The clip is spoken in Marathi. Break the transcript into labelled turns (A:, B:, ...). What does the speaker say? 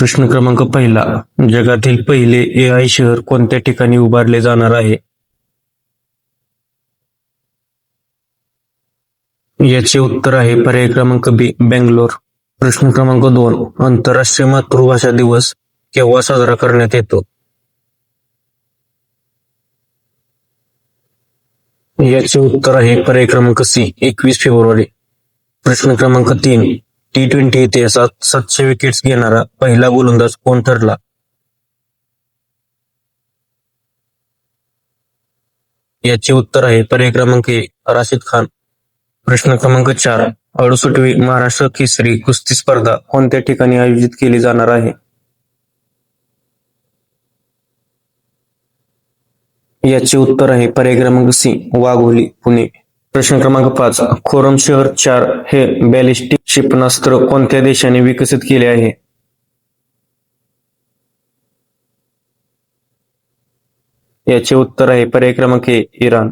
A: प्रश्न क्रमांक पहिला. जगातील पहिले एआय शहर कोणत्या ठिकाणी उभारले जाणार आहे? याचे उत्तर आहे पर्याय क्रमांक बी, बेंगलोर. प्रश्न क्रमांक 2. आंतरराष्ट्रीय मातृभाषा दिवस केव्हा साजरा करण्यात येतो? याचे उत्तर आहे पर्याय क्रमांक सी, 21 फेब्रुवारी. प्रश्न क्रमांक 3. T20 इतिहासात 700 विकेट्स घेणारा पहिला गोलंदाज कोण ठरला? याचे उत्तर आहे पर्याय क्रमांक ए, राशिद खान. प्रश्न क्रमांक 4. 68वी महाराष्ट्र केसरी कुस्ती स्पर्धा कोणत्या ठिकाणी आयोजित केली जाणार आहे? याचे उत्तर आहे पर्याय क्रमांक सी, वाघोली, पुणे. प्रश्न क्रमांक 5. खोरम शहर 4 हे बॅलिस्टिक क्षेपणास्त्र कोणत्या देशाने विकसित केले आहे? याचे उत्तर आहे पर्याय क्रमांक ए, इराण.